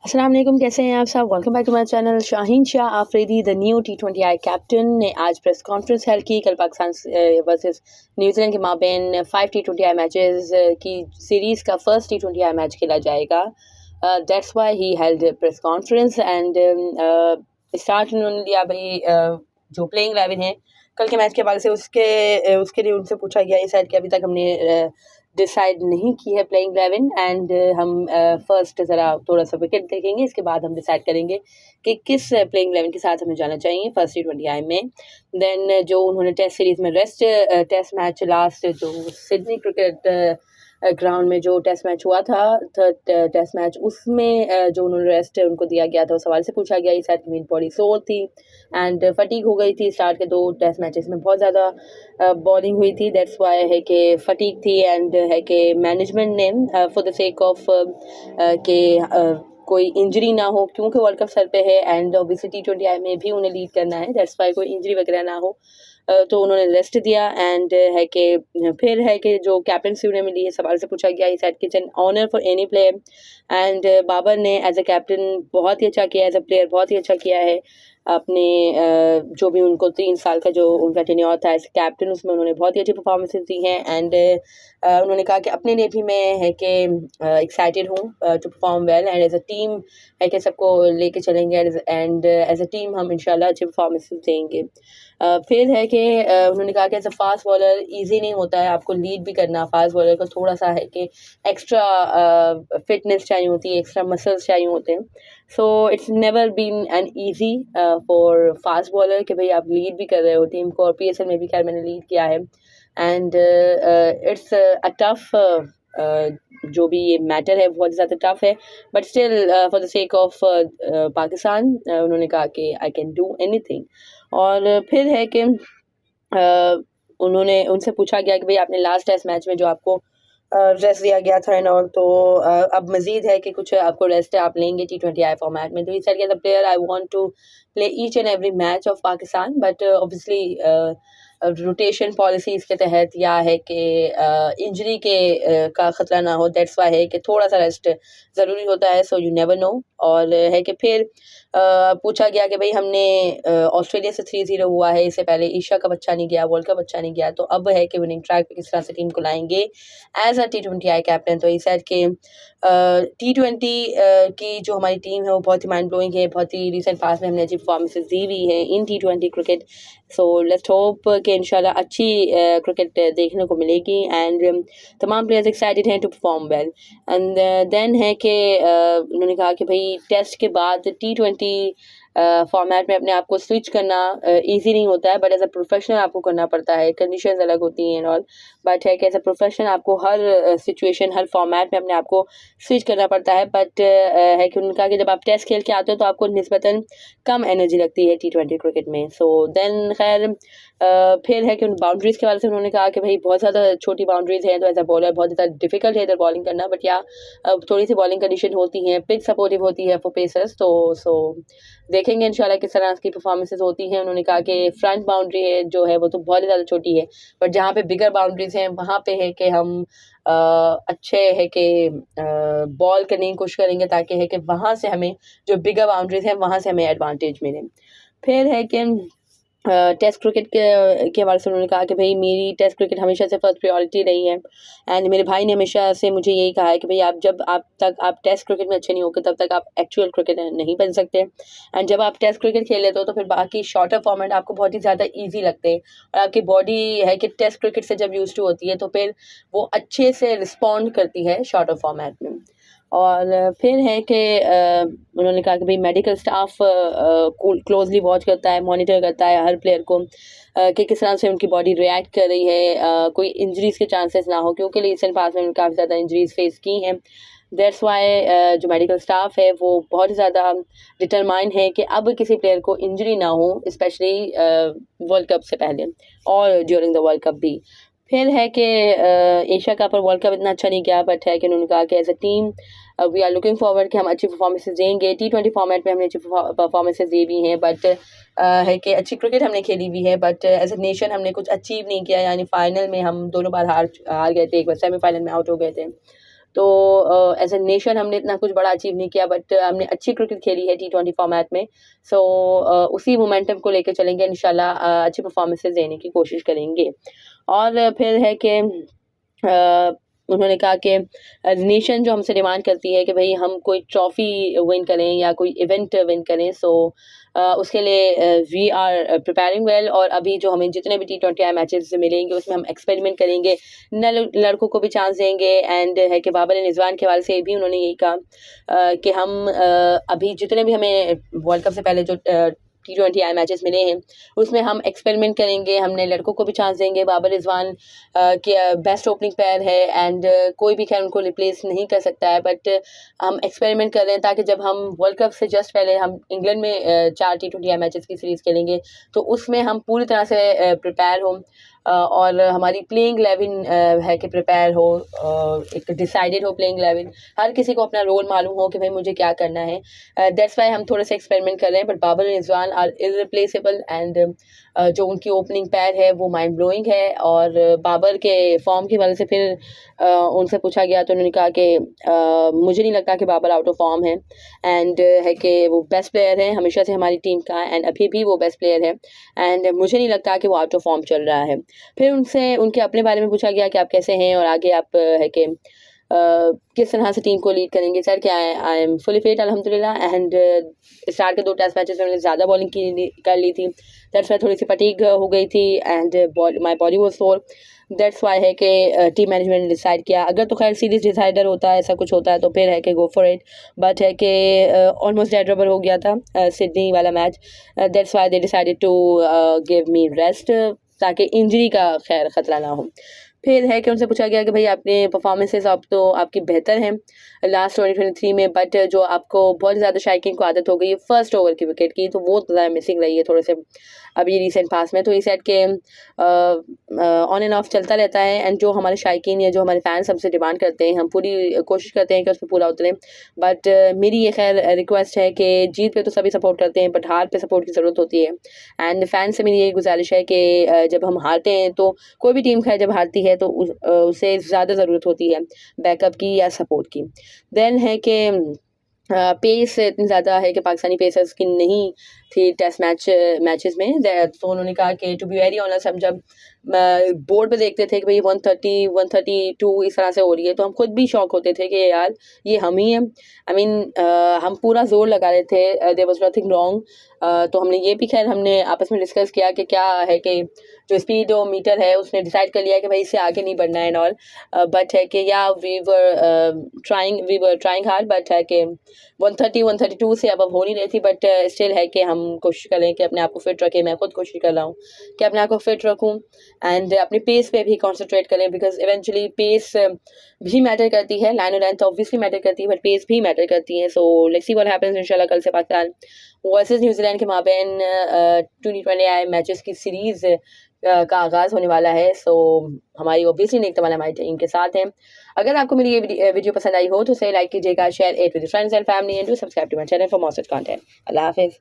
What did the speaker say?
अस्सलाम वालेकुम, कैसे हैं आप सब। Welcome back to my channel. Shaheen Shah Afridi the new T20I captain ने आज प्रेस कॉन्फ्रेंस हेल्ड की। कल पाकिस्तान वर्सेस न्यूजीलैंड के माबेन 5 T20I मैचेस की सीरीज़ का फर्स्ट T20I मैच खेला जाएगा। That's why he held press conference and start उन्होंने लिया भाई जो प्लेइंग 11 है कल के मैच के बाद से उसके लिए उनसे पूछा गया इस साइड कि अभी तक हमने डिसाइड नहीं की है प्लेइंग 11 एंड हम फर्स्ट ज़रा थोड़ा सा विकेट देखेंगे, इसके बाद हम डिसाइड करेंगे कि किस प्लेइंग 11 के साथ हमें जाना चाहिए फर्स्ट T20I में। देन जो उन्होंने टेस्ट सीरीज़ में टेस्ट मैच लास्ट जो सिडनी क्रिकेट ग्राउंड में जो टेस्ट मैच हुआ था, थर्ड टेस्ट मैच, उसमें जो उन्होंने रेस्ट उनको दिया गया था, उस सवाल से पूछा गया। इस साइड मेरी बॉडी सोर थी एंड फटीग हो गई थी। स्टार्ट के 2 टेस्ट मैचेस में बहुत ज़्यादा बॉलिंग हुई थी, दैट्स वाई है कि फटीग थी एंड है कि मैनेजमेंट ने फॉर द सेक ऑफ के कोई इंजरी ना हो, क्योंकि वर्ल्ड कप सर पे है एंड ऑब्वियसली T20I में भी उन्हें लीड करना है, दैट्स वाई कोई इंजरी वगैरह ना हो, तो उन्होंने रेस्ट दिया एंड है कि फिर है कि जो कैप्टनसी उन्हें मिली है, सवाल से पूछा गया इस it's an honour for any player and Babar ने एज अ कैप्टन बहुत ही अच्छा किया, एज अ प्लेयर बहुत ही अच्छा किया है। अपने जो भी उनको 3 साल का जो उनका टेन्योर था एज कैप्टन, उसमें उन्होंने बहुत ही अच्छी परफॉर्मेंसेस दी हैं एंड उन्होंने कहा कि अपने लिए भी मैं है कि एक्साइटेड हूँ to perform well and as a team है कि सबको लेके चलेंगे एंड एज अ टीम हम इंशाल्लाह अच्छी परफॉर्मेंसेस देंगे। फिर है कि उन्होंने कहा कि as a fast bowler easy नहीं होता है आपको लीड भी करना। फास्ट बॉलर को थोड़ा सा है कि एक्स्ट्रा फिटनेस चाहिए होती है, एक्स्ट्रा मसल्स चाहिए होते हैं। So it's never been an easy for fast bowler कि भाई आप लीड भी कर रहे हो टीम को, और PSL में भी खैर मैंने लीड किया है एंड इट्स अ टफ जो भी ये मैटर है बहुत ज़्यादा टफ है, but still for the sake of Pakistan उन्होंने कहा कि आई कैन डू एनीथिंग। और फिर है कि उन्होंने उनसे पूछा गया कि भाई आपने लास्ट टेस्ट मैच में जो आपको रेस्ट दिया गया था एंड ऑल, तो अब मज़ीद है कि कुछ आपको रेस्ट आप लेंगे T20I फॉर्मेट में। तो he said as a player I want to play each and every match of Pakistan, but obviously rotation policies के तहत या है कि इंजरी के का ख़तरा ना हो, दैट्स वाई है कि थोड़ा सा रेस्ट ज़रूरी होता है, सो यू नेवर नो। और है कि फिर पूछा गया कि भाई हमने ऑस्ट्रेलिया से 3-0 हुआ है, इससे पहले एशिया कप अच्छा नहीं गया, वर्ल्ड कप अच्छा नहीं गया, तो अब है कि विनिंग ट्रैक पे किस तरह से टीम को लाएंगे एज अ T20I कैप्टन। तो इस के T20 की जो हमारी टीम है वो बहुत ही माइंड ब्लोइंग है, बहुत ही रिसेंट पास में हमने अच्छी परफॉर्मेंसेस दी हुई है in T20 cricket. So let's hope कि इंशाल्लाह अच्छी क्रिकेट देखने को मिलेगी एंड तमाम प्लेयर्स एक्साइटेड हैं to perform well. And then है कि उन्होंने कहा कि भाई टेस्ट के बाद T20 फॉर्मेट में अपने आप को स्विच करना इजी नहीं होता है, बट एज अ प्रोफेशनल आपको करना पड़ता है। कंडीशंस अलग होती हैं एंड ऑल, बट है कि एज अ प्रोफेशनल आपको हर सिचुएशन हर फॉर्मेट में अपने आप को स्विच करना पड़ता है। बट है कि उन्होंने कहा कि जब आप टेस्ट खेल के आते हो तो आपको निस्बतन कम एनर्जी लगती है T20 क्रिकेट में। सो देन खैर फिर है कि उन बाउंड्रीज़ के बारे से उन्होंने कहा कि भाई बहुत ज़्यादा छोटी बाउंड्रीज़ हैं, तो एज अ बॉलर बहुत ज़्यादा डिफिकल्ट है इधर बॉलिंग करना, बट या थोड़ी सी बॉलिंग कंडीशन होती हैं, पिच सपोर्टिव होती है फॉर पेसर्स। तो सो देखेंगे इंशाल्लाह किस तरह की परफॉर्मेंसेस होती हैं। उन्होंने कहा कि फ्रंट बाउंड्री है जो है वो तो बहुत ही ज़्यादा छोटी है, बट जहाँ पे बिगर बाउंड्रीज हैं वहाँ पे है कि हम अच्छे है कि बॉल करने की कोशिश करेंगे, ताकि है कि वहाँ से हमें जो बिगर बाउंड्रीज हैं वहाँ से हमें एडवांटेज मिले। फिर है कि टेस्ट क्रिकेट के हवाले से उन्होंने कहा कि भाई मेरी टेस्ट क्रिकेट हमेशा से फर्स्ट प्रायोरिटी रही है एंड मेरे भाई ने हमेशा से मुझे यही कहा है कि भाई आप टेस्ट क्रिकेट में अच्छे नहीं होगे तब तक आप एक्चुअल क्रिकेटर नहीं बन सकते, एंड जब आप टेस्ट क्रिकेट खेल लेते हो तो फिर बाकी शॉर्टर फॉर्मेट आपको बहुत ही ज़्यादा ईजी लगते हैं, और आपकी बॉडी है कि टेस्ट क्रिकेट से जब यूज टू होती है तो फिर वो अच्छे से रिस्पॉन्ड करती है शॉर्टर फॉर्मेट में। और फिर है कि उन्होंने कहा कि भाई मेडिकल स्टाफ क्लोजली वॉच करता है, मॉनिटर करता है हर प्लेयर को कि किस तरह से उनकी बॉडी रिएक्ट कर रही है, कोई इंजरीज़ के चांसेस ना हो, क्योंकि रिसेंट पास में उन्होंने काफ़ी ज़्यादा इंजरीज़ फेस की हैं। दैट्स वाई जो मेडिकल स्टाफ है वो बहुत ज़्यादा डिटरमाइन है कि अब किसी प्लेयर को इंजरी ना हो, स्पेशली वर्ल्ड कप से पहले और ड्यूरिंग द वर्ल्ड कप भी। फिर है कि एशिया कप और वर्ल्ड कप इतना अच्छा नहीं गया, बट है कि उन्होंने कहा कि as a team we are looking forward कि हम अच्छी परफॉर्मेंसेस देंगे। T20 फॉर्मेट में हमने अच्छी परफॉर्मेंसेस दी भी हैं, बट है कि अच्छी क्रिकेट हमने खेली भी है, बट एज अ नेशन हमने कुछ अचीव नहीं किया, यानी फाइनल में हम दोनों बार हार गए थे, एक बार सेमीफाइनल में आउट हो गए थे। तो एज ए नेशन हमने इतना कुछ बड़ा अचीव नहीं किया, बट हमने अच्छी क्रिकेट खेली है T20 फॉर्मेट में। सो उसी मोमेंटम को लेकर चलेंगे इंशाल्लाह, अच्छी परफॉर्मेंसेज देने की कोशिश करेंगे। और फिर है कि उन्होंने कहा कि नेशन जो हमसे डिमांड करती है कि भाई हम कोई ट्रॉफ़ी विन करें या कोई इवेंट विन करें, सो उसके लिए वी आर प्रिपेयरिंग वेल। और अभी जो हमें जितने भी T20 मैचेस मिलेंगे उसमें हम एक्सपेरिमेंट करेंगे, नए लड़कों को भी चांस देंगे। एंड है कि बाबर रिजवान के हवाले से भी उन्होंने यही कहा कि हम अभी जितने भी हमें वर्ल्ड कप से पहले जो T20 मैचेस मिले हैं उसमें हम एक्सपेरिमेंट करेंगे, हम नए लड़कों को भी चांस देंगे। बाबर रिजवान के बेस्ट ओपनिंग प्लेयर है एंड कोई भी खैर उनको रिप्लेस नहीं कर सकता है, बट हम एक्सपेरिमेंट कर रहे हैं ताकि जब हम वर्ल्ड कप से जस्ट पहले हम इंग्लैंड में 4 T20 मैचेस की सीरीज़ खेलेंगे तो उसमें हम पूरी तरह से प्रिपेयर हों और हमारी प्लेइंग 11 है कि प्रिपेयर हो, एक डिसाइडेड हो प्लेइंग 11, हर किसी को अपना रोल मालूम हो कि भाई मुझे क्या करना है। दैट्स वाई हम थोड़े से एक्सपेरिमेंट कर रहे हैं, but Babar Rizwan are irreplaceable and जो उनकी ओपनिंग पैर है वो माइंड ब्लोइंग है। और बाबर के फॉर्म की वजह से फिर उनसे पूछा गया तो उन्होंने कहा कि मुझे नहीं लगता कि बाबर आउट ऑफ फॉर्म है एंड है कि वो बेस्ट प्लेयर है हमेशा से हमारी टीम का, एंड अभी भी वो बेस्ट प्लेयर है एंड मुझे नहीं लगता कि वो आउट ऑफ फॉर्म चल रहा है। फिर उनसे उनके अपने बारे में पूछा गया कि आप कैसे हैं और आगे आप है कि किस तरह से टीम को लीड करेंगे। सर क्या आई एम फुली फिट अल्हम्दुलिल्लाह एंड स्टार्ट के 2 टेस्ट मैचेस में मैंने ज़्यादा बॉलिंग कर ली थी, दैट्स वाई थोड़ी सी फटीग हो गई थी एंड माई बॉडी वॉज सोर। दैट्स वाई है कि टीम मैनेजमेंट ने डिसाइड किया, अगर तो खैर सीरीज डिसाइडर होता है ऐसा कुछ होता है तो फिर है कि गो फॉर इट, बट है कि ऑलमोस्ट डेड रबर हो गया था सिडनी वाला match, that's why they decided to give me rest ताकि इंजरी का खैर ख़तरा ना हो। फिर है कि उनसे पूछा गया कि भाई आपने परफॉर्मेंसेस अब तो आपकी बेहतर हैं लास्ट 2023 में, बट जो आपको बहुत ज़्यादा शाइकिंग को आदत हो गई है फर्स्ट ओवर की विकेट की, तो वो ज़्यादा मिसिंग रही है थोड़े से अभी रिसेंट पास में। तो ये सेट के ऑन एंड ऑफ चलता रहता है एंड जो हमारे शाइकिन या जो हमारे फैंस हमसे डिमांड करते हैं हम पूरी कोशिश करते हैं कि उस पर पूरा उतरें, बट मेरी ये खैर रिक्वेस्ट है कि जीत पे तो सभी सपोर्ट करते हैं बट हार पे सपोर्ट की ज़रूरत होती है। एंड फैन से मेरी यही गुजारिश है कि जब हम हारते हैं तो कोई भी टीम खैर जब हारती है तो उसे ज़्यादा ज़रूरत होती है बैकअप की या सपोर्ट की। देन है कि पेस इतनी ज़्यादा है कि पाकिस्तानी पेसर्स की नहीं थी टेस्ट मैचेस में, तो उन्होंने कहा कि टू बी वेरी ऑनेस्ट हम जब बोर्ड पे देखते थे कि भाई 130 132 इस तरह से हो रही है तो हम खुद भी शॉक होते थे कि यार ये हम ही हैं। आई मीन हम पूरा जोर लगा रहे थे, देयर वाज नथिंग रॉन्ग। तो हमने ये भी खैर हमने आपस में डिस्कस किया कि क्या है कि जो स्पीडोमीटर है उसने डिसाइड कर लिया कि भाई इससे आगे नहीं बढ़ना है एंड ऑल, बट है कि या we were trying hard, but है कि 130 132 से अब हो नहीं रही थी, बट स्टिल है कि हम कोशिश करें कि अपने आप को फिट रखें। मैं खुद कोशिश कर रहा हूँ कि अपने आप को फिट रखूँ एंड अपने पेस पे भी कॉन्सेंट्रेट करें, बिकॉज इवेंचुअली पेस भी मैटर करती है, लाइन और लेंथ ऑब्वियसली मैटर करती है बट पेस भी मैटर करती है। So let's see what happens इंशाल्लाह कल से पाकिस्तान वर्सेस न्यूजीलैंड के माबैन T20 मैचेस की सीरीज़ का आगाज़ होने वाला है। सो हमारी ऑब्वियसली नेक तमन्ना हमारी टीम के साथ हैं। अगर आपको मेरी ये वीडियो पसंद आई हो तो उसे लाइक कीजिएगा, share it with friends and family and do subscribe to my channel for more such content. Allah हाफिज़।